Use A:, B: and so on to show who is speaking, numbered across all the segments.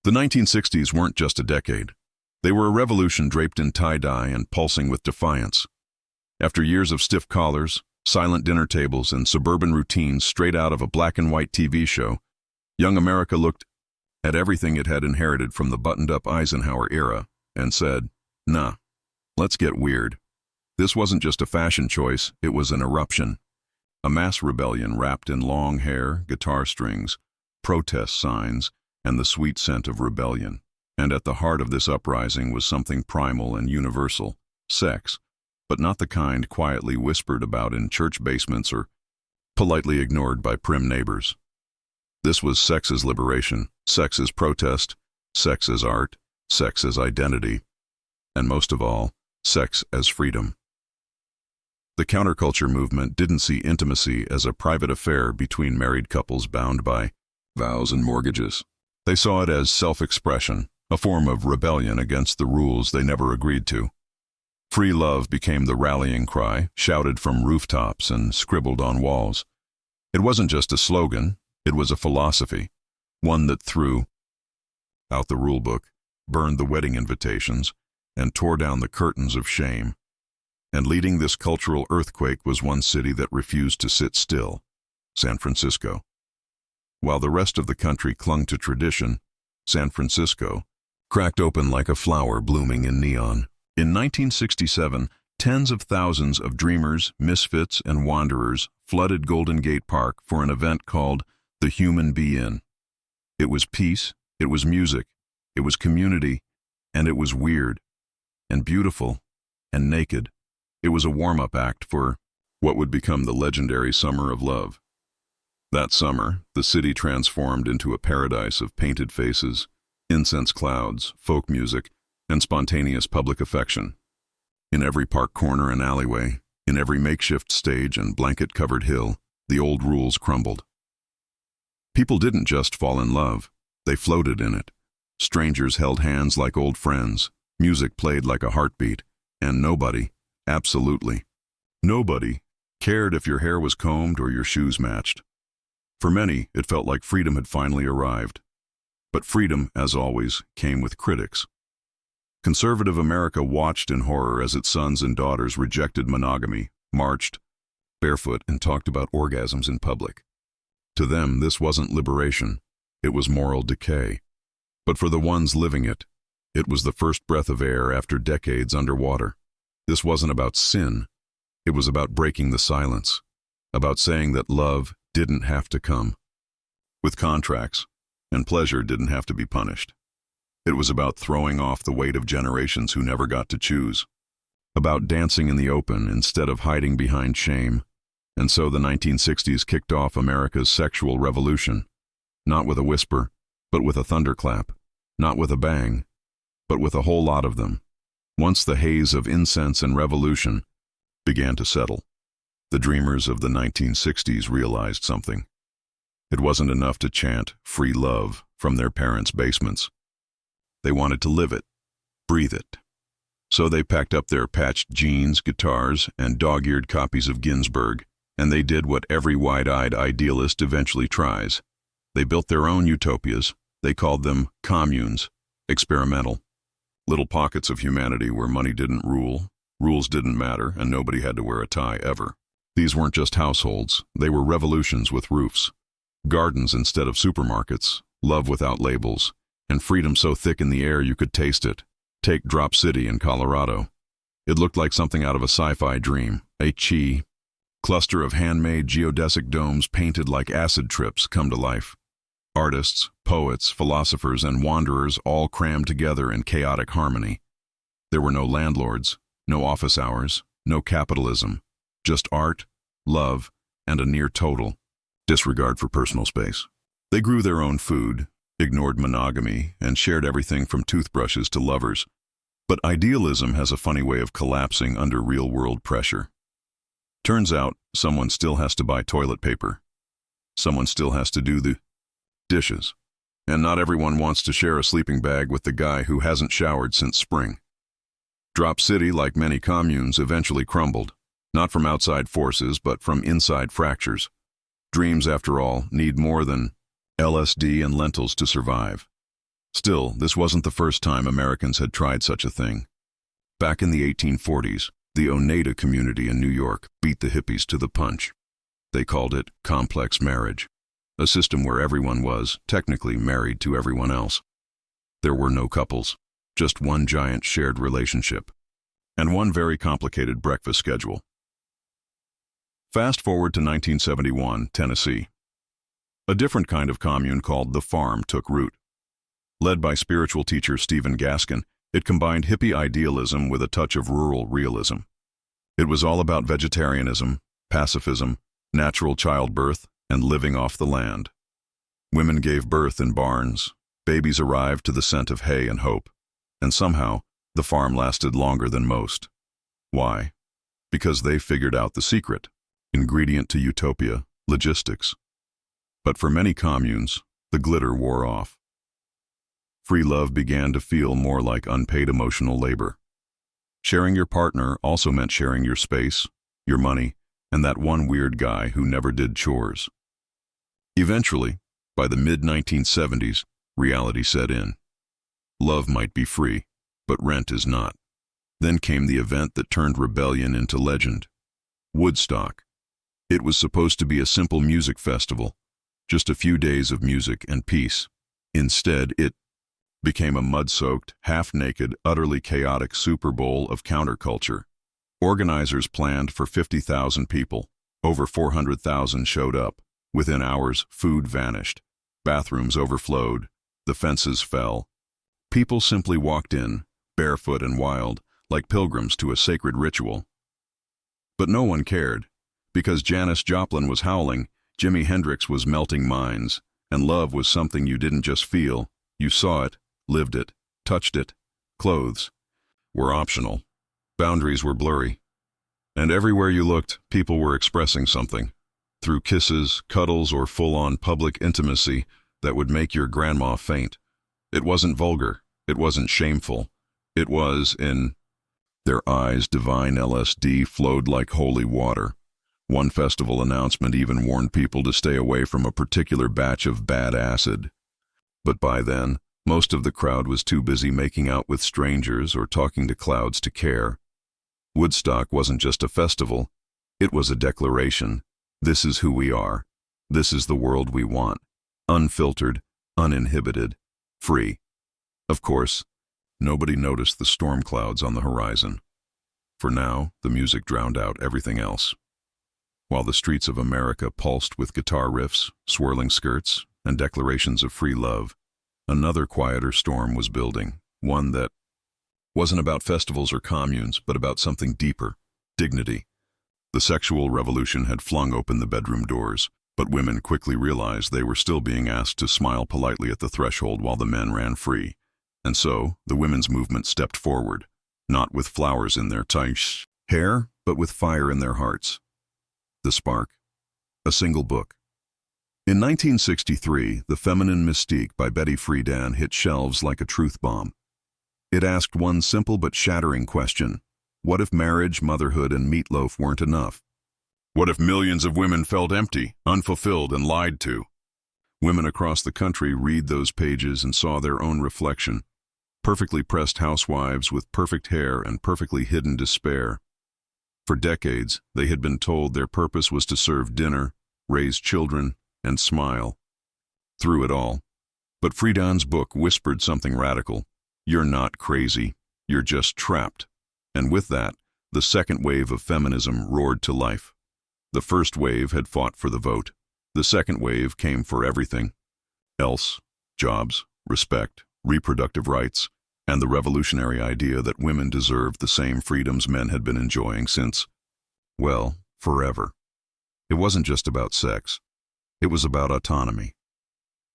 A: The 1960s weren't just a decade. They were a revolution draped in tie-dye and pulsing with defiance. After years of stiff collars, silent dinner tables, and suburban routines straight out of a black-and-white TV show, young America looked at everything it had inherited from the buttoned-up Eisenhower era and said, "Nah, let's get weird." This wasn't just a fashion choice, it was an eruption. A mass rebellion wrapped in long hair, guitar strings, protest signs, and the sweet scent of rebellion. And at the heart of this uprising was something primal and universal: sex, but not the kind quietly whispered about in church basements or politely ignored by prim neighbors. This was sex as liberation, sex as protest, sex as art, sex as identity, and most of all, sex as freedom. The counterculture movement didn't see intimacy as a private affair between married couples bound by vows and mortgages. They saw it as self-expression, a form of rebellion against the rules they never agreed to. Free love became the rallying cry, shouted from rooftops and scribbled on walls. It wasn't just a slogan, it was a philosophy, one that threw out the rulebook, burned the wedding invitations, and tore down the curtains of shame. And leading this cultural earthquake was one city that refused to sit still: San Francisco. While the rest of the country clung to tradition, San Francisco cracked open like a flower blooming in neon. In 1967, tens of thousands of dreamers, misfits, and wanderers flooded Golden Gate Park for an event called The Human Be-In. It was peace, it was music, it was community, and it was weird, and beautiful, and naked. It was a warm-up act for what would become the legendary Summer of Love. That summer, the city transformed into a paradise of painted faces, incense clouds, folk music, and spontaneous public affection. In every park corner and alleyway, in every makeshift stage and blanket-covered hill, the old rules crumbled. People didn't just fall in love, they floated in it. Strangers held hands like old friends, music played like a heartbeat, and nobody, absolutely nobody, cared if your hair was combed or your shoes matched. For many, it felt like freedom had finally arrived. But freedom, as always, came with critics. Conservative America watched in horror as its sons and daughters rejected monogamy, marched barefoot, and talked about orgasms in public. To them, this wasn't liberation, it was moral decay. But for the ones living it, it was the first breath of air after decades underwater. This wasn't about sin, it was about breaking the silence, about saying that love didn't have to come with contracts, and pleasure didn't have to be punished. It was about throwing off the weight of generations who never got to choose, about dancing in the open instead of hiding behind shame. And so the 1960s kicked off America's sexual revolution, not with a whisper, but with a thunderclap, not with a bang, but with a whole lot of them. Once the haze of incense and revolution began to settle, the dreamers of the 1960s realized something. It wasn't enough to chant free love from their parents' basements. They wanted to live it, breathe it. So they packed up their patched jeans, guitars, and dog-eared copies of Ginsberg, and they did what every wide-eyed idealist eventually tries. They built their own utopias. They called them communes, experimental. Little pockets of humanity where money didn't rule, rules didn't matter, and nobody had to wear a tie ever. These weren't just households, they were revolutions with roofs. Gardens instead of supermarkets, love without labels, and freedom so thick in the air you could taste it. Take Drop City in Colorado. It looked like something out of a sci-fi dream, a cluster of handmade geodesic domes painted like acid trips come to life. Artists, poets, philosophers, and wanderers all crammed together in chaotic harmony. There were no landlords, no office hours, no capitalism, just art, love, and a near total disregard for personal space. They grew their own food, ignored monogamy, and shared everything from toothbrushes to lovers. But idealism has a funny way of collapsing under real-world pressure. Turns out, someone still has to buy toilet paper. Someone still has to do the dishes. And not everyone wants to share a sleeping bag with the guy who hasn't showered since spring. Drop City, like many communes, eventually crumbled, not from outside forces, but from inside fractures. Dreams, after all, need more than LSD and lentils to survive. Still, this wasn't the first time Americans had tried such a thing. Back in the 1840s, the Oneida community in New York beat the hippies to the punch. They called it complex marriage, a system where everyone was, technically, married to everyone else. There were no couples, just one giant shared relationship, and one very complicated breakfast schedule. Fast forward to 1971, Tennessee. A different kind of commune called the Farm took root. Led by spiritual teacher Stephen Gaskin, it combined hippie idealism with a touch of rural realism. It was all about vegetarianism, pacifism, natural childbirth, and living off the land. Women gave birth in barns, babies arrived to the scent of hay and hope, and somehow the farm lasted longer than most. Why? Because they figured out the secret, ingredient to utopia, logistics. But for many communes, the glitter wore off. Free love began to feel more like unpaid emotional labor. Sharing your partner also meant sharing your space, your money, and that one weird guy who never did chores. Eventually, by the mid-1970s, reality set in. Love might be free, but rent is not. Then came the event that turned rebellion into legend. Woodstock. It was supposed to be a simple music festival, just a few days of music and peace. Instead, it became a mud-soaked, half-naked, utterly chaotic Super Bowl of counterculture. Organizers planned for 50,000 people. Over 400,000 showed up. Within hours, food vanished. Bathrooms overflowed. The fences fell. People simply walked in, barefoot and wild, like pilgrims to a sacred ritual. But no one cared, because Janis Joplin was howling, Jimi Hendrix was melting minds, and love was something you didn't just feel, you saw it, lived it, touched it. Clothes were optional. Boundaries were blurry. And everywhere you looked, people were expressing something. Through kisses, cuddles, or full-on public intimacy that would make your grandma faint. It wasn't vulgar. It wasn't shameful. It was, in their eyes, divine LSD flowed like holy water. One festival announcement even warned people to stay away from a particular batch of bad acid. But by then, most of the crowd was too busy making out with strangers or talking to clouds to care. Woodstock wasn't just a festival, it was a declaration. This is who we are. This is the world we want. Unfiltered, uninhibited, free. Of course, nobody noticed the storm clouds on the horizon. For now, the music drowned out everything else. While the streets of America pulsed with guitar riffs, swirling skirts, and declarations of free love, another quieter storm was building, one that wasn't about festivals or communes, but about something deeper, dignity. The sexual revolution had flung open the bedroom doors, but women quickly realized they were still being asked to smile politely at the threshold while the men ran free. And so, the women's movement stepped forward, not with flowers in their tight hair, but with fire in their hearts. The spark. A single book. In 1963, The Feminine Mystique by Betty Friedan hit shelves like a truth bomb. It asked one simple but shattering question. What if marriage, motherhood, and meatloaf weren't enough? What if millions of women felt empty, unfulfilled, and lied to? Women across the country read those pages and saw their own reflection. Perfectly pressed housewives with perfect hair and perfectly hidden despair. For decades, they had been told their purpose was to serve dinner, raise children, and smile. Through it all. But Friedan's book whispered something radical. You're not crazy, you're just trapped. And with that, the second wave of feminism roared to life. The first wave had fought for the vote. The second wave came for everything else: jobs, respect, reproductive rights, and the revolutionary idea that women deserved the same freedoms men had been enjoying since, well, forever. It wasn't just about sex. It was about autonomy.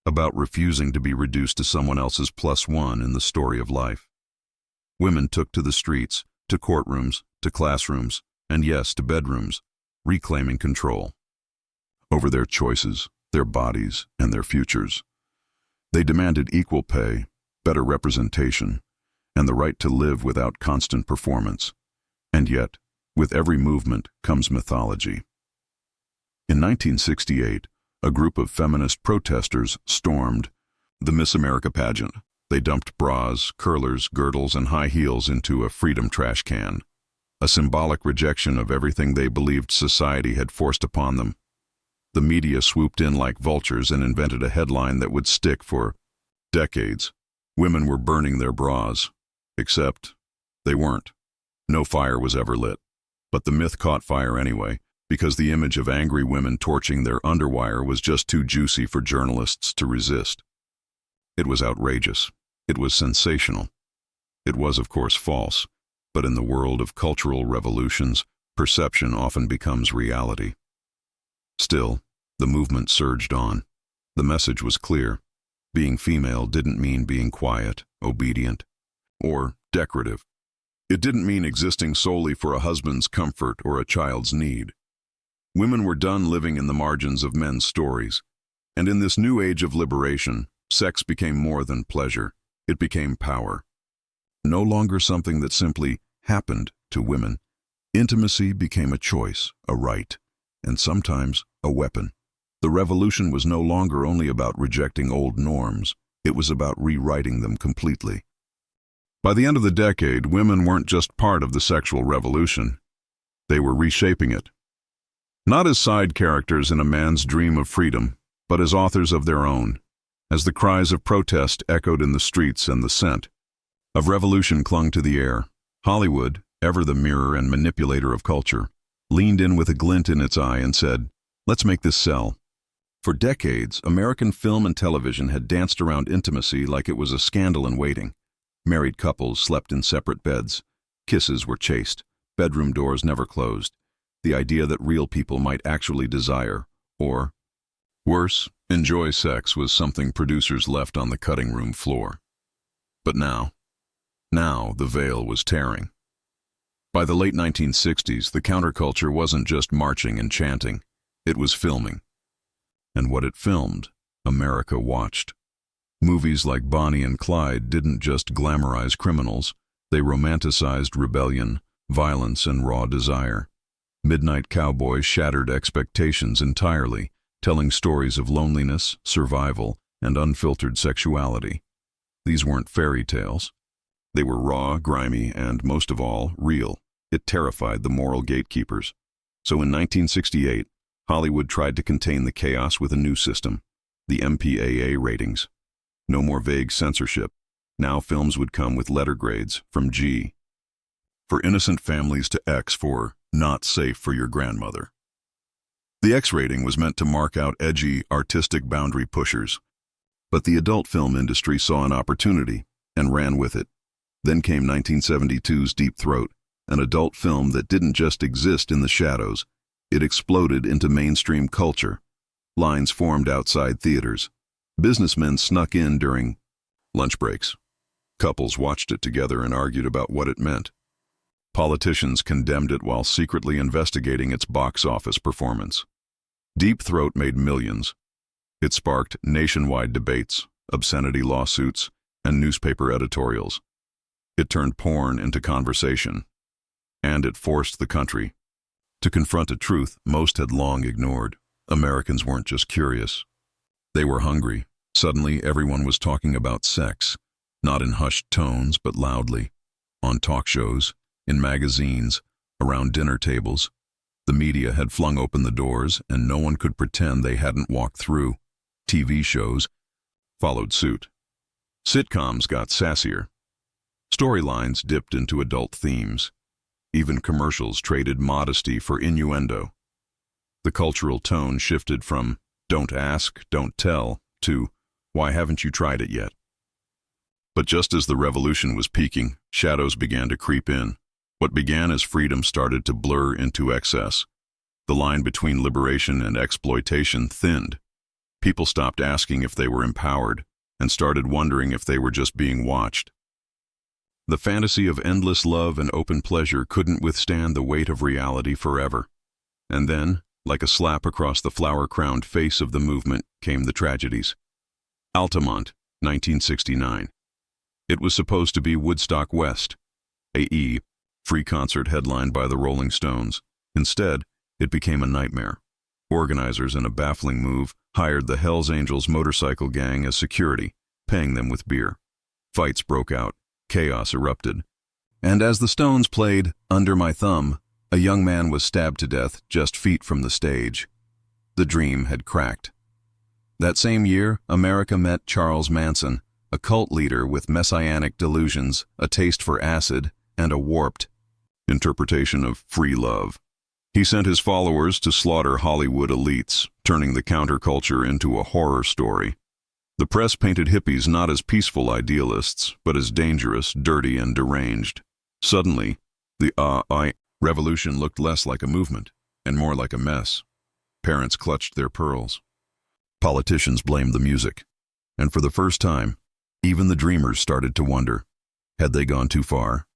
A: About refusing to be reduced to someone else's plus one in the story of life. Women took to the streets, to courtrooms, to classrooms, and yes, to bedrooms, reclaiming control over their choices, their bodies, and their futures. They demanded equal pay, better representation, and the right to live without constant performance. And yet, with every movement comes mythology. In 1968, a group of feminist protesters stormed the Miss America pageant. They dumped bras, curlers, girdles, and high heels into a freedom trash can, a symbolic rejection of everything they believed society had forced upon them. The media swooped in like vultures and invented a headline that would stick for decades. Women were burning their bras. Except they weren't. No fire was ever lit. But the myth caught fire anyway, because the image of angry women torching their underwire was just too juicy for journalists to resist. It was outrageous. It was sensational. It was, of course, false, but in the world of cultural revolutions, perception often becomes reality. Still, the movement surged on. The message was clear. Being female didn't mean being quiet, obedient, or decorative. It didn't mean existing solely for a husband's comfort or a child's need. Women were done living in the margins of men's stories, and in this new age of liberation, sex became more than pleasure. It became power. No longer something that simply happened to women. Intimacy became a choice, a right, and sometimes a weapon. The revolution was no longer only about rejecting old norms, it was about rewriting them completely. By the end of the decade, women weren't just part of the sexual revolution. They were reshaping it. Not as side characters in a man's dream of freedom, but as authors of their own. As the cries of protest echoed in the streets and the scent of revolution clung to the air, Hollywood, ever the mirror and manipulator of culture, leaned in with a glint in its eye and said, "Let's make this sell." For decades, American film and television had danced around intimacy like it was a scandal in waiting. Married couples slept in separate beds. Kisses were chaste. Bedroom doors never closed. The idea that real people might actually desire, or, worse, enjoy sex was something producers left on the cutting room floor. But now the veil was tearing. By the late 1960s, the counterculture wasn't just marching and chanting. It was filming. And what it filmed, America watched. Movies like Bonnie and Clyde didn't just glamorize criminals, they romanticized rebellion, violence, and raw desire. Midnight Cowboy shattered expectations entirely, telling stories of loneliness, survival, and unfiltered sexuality. These weren't fairy tales. They were raw, grimy, and, most of all, real. It terrified the moral gatekeepers. So in 1968, Hollywood tried to contain the chaos with a new system, the MPAA ratings. No more vague censorship. Now films would come with letter grades from G for innocent families to X for not safe for your grandmother. The X rating was meant to mark out edgy, artistic boundary pushers. But the adult film industry saw an opportunity and ran with it. Then came 1972's Deep Throat, an adult film that didn't just exist in the shadows. It exploded into mainstream culture. Lines formed outside theaters. Businessmen snuck in during lunch breaks. Couples watched it together and argued about what it meant. Politicians condemned it while secretly investigating its box office performance. Deep Throat made millions. It sparked nationwide debates, obscenity lawsuits, and newspaper editorials. It turned porn into conversation. And it forced the country to confront a truth most had long ignored. Americans weren't just curious. They were hungry. Suddenly, everyone was talking about sex, not in hushed tones, but loudly. On talk shows, in magazines, around dinner tables. The media had flung open the doors, and no one could pretend they hadn't walked through. TV shows followed suit. Sitcoms got sassier. Storylines dipped into adult themes. Even commercials traded modesty for innuendo. The cultural tone shifted from "don't ask, don't tell" to "why haven't you tried it yet?" But just as the revolution was peaking, shadows began to creep in. What began as freedom started to blur into excess. The line between liberation and exploitation thinned. People stopped asking if they were empowered and started wondering if they were just being watched. The fantasy of endless love and open pleasure couldn't withstand the weight of reality forever. And then, like a slap across the flower-crowned face of the movement, came the tragedies. Altamont, 1969. It was supposed to be Woodstock West, a free concert headlined by the Rolling Stones. Instead, it became a nightmare. Organizers, in a baffling move, hired the Hells Angels motorcycle gang as security, paying them with beer. Fights broke out. Chaos erupted. And as the Stones played "Under My Thumb," a young man was stabbed to death just feet from the stage. The dream had cracked. That same year, America met Charles Manson, a cult leader with messianic delusions, a taste for acid, and a warped interpretation of free love. He sent his followers to slaughter Hollywood elites, turning the counterculture into a horror story. The press painted hippies not as peaceful idealists, but as dangerous, dirty, and deranged. Suddenly, the revolution looked less like a movement and more like a mess. Parents clutched their pearls. Politicians blamed the music. And for the first time, even the dreamers started to wonder, had they gone too far?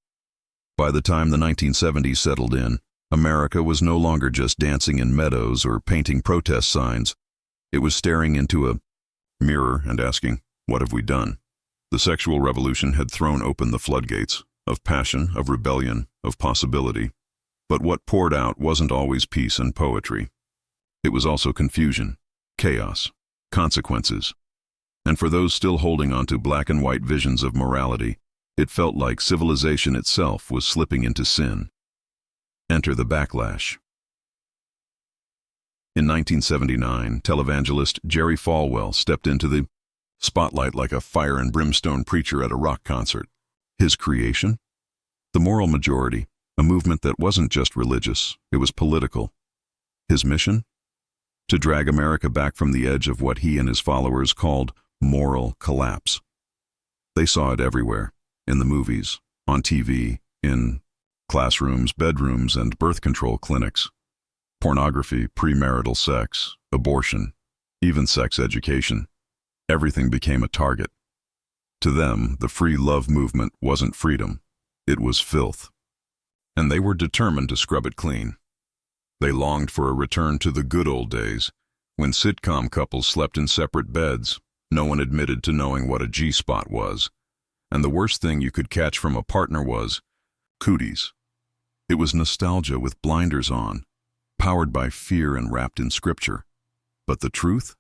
A: By the time the 1970s settled in, America was no longer just dancing in meadows or painting protest signs. It was staring into a mirror and asking, what have we done? The sexual revolution had thrown open the floodgates of passion, of rebellion, of possibility. But what poured out wasn't always peace and poetry. It was also confusion, chaos, consequences. And for those still holding on to black and white visions of morality, it felt like civilization itself was slipping into sin. Enter the backlash. In 1979, televangelist Jerry Falwell stepped into the spotlight like a fire and brimstone preacher at a rock concert. His creation? The moral majority, a movement that wasn't just religious, it was political. His mission? To drag America back from the edge of what he and his followers called moral collapse. They saw it everywhere, in the movies, on TV, in classrooms, bedrooms, and birth control clinics. Pornography, premarital sex, abortion, even sex education. Everything became a target. To them, the free love movement wasn't freedom. It was filth. And they were determined to scrub it clean. They longed for a return to the good old days, when sitcom couples slept in separate beds, no one admitted to knowing what a G-spot was, and the worst thing you could catch from a partner was cooties. It was nostalgia with blinders on, powered by fear and wrapped in scripture. But the truth?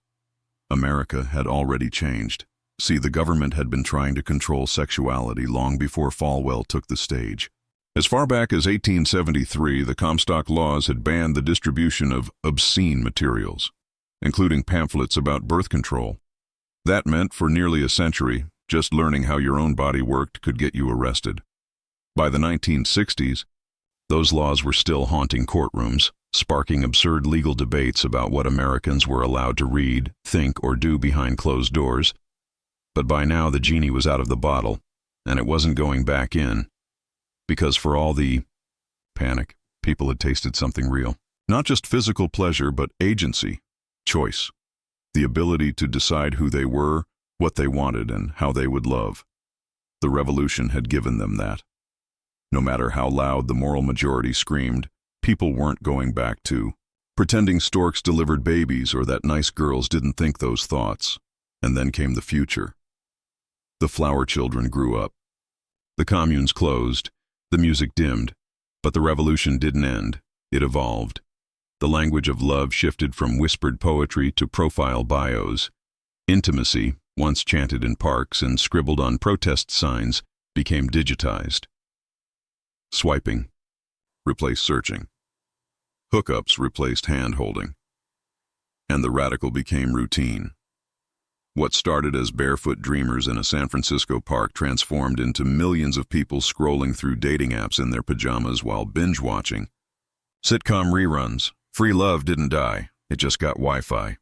A: America had already changed. See, the government had been trying to control sexuality long before Falwell took the stage. As far back as 1873, the Comstock laws had banned the distribution of obscene materials, including pamphlets about birth control. That meant, for nearly a century, just learning how your own body worked could get you arrested. By the 1960s, those laws were still haunting courtrooms, sparking absurd legal debates about what Americans were allowed to read, think, or do behind closed doors. But by now the genie was out of the bottle, and it wasn't going back in. Because for all the panic, people had tasted something real. Not just physical pleasure, but agency, choice. The ability to decide who they were, what they wanted, and how they would love. The revolution had given them that. No matter how loud the moral majority screamed, people weren't going back to pretending storks delivered babies or that nice girls didn't think those thoughts. And then came the future. The flower children grew up. The communes closed, the music dimmed, but the revolution didn't end, it evolved. The language of love shifted from whispered poetry to profile bios. Intimacy, once chanted in parks and scribbled on protest signs, became digitized. Swiping replaced searching. Hookups replaced hand-holding. And the radical became routine. What started as barefoot dreamers in a San Francisco park transformed into millions of people scrolling through dating apps in their pajamas while binge-watching. Sitcom reruns. Free love didn't die, it just got Wi-Fi.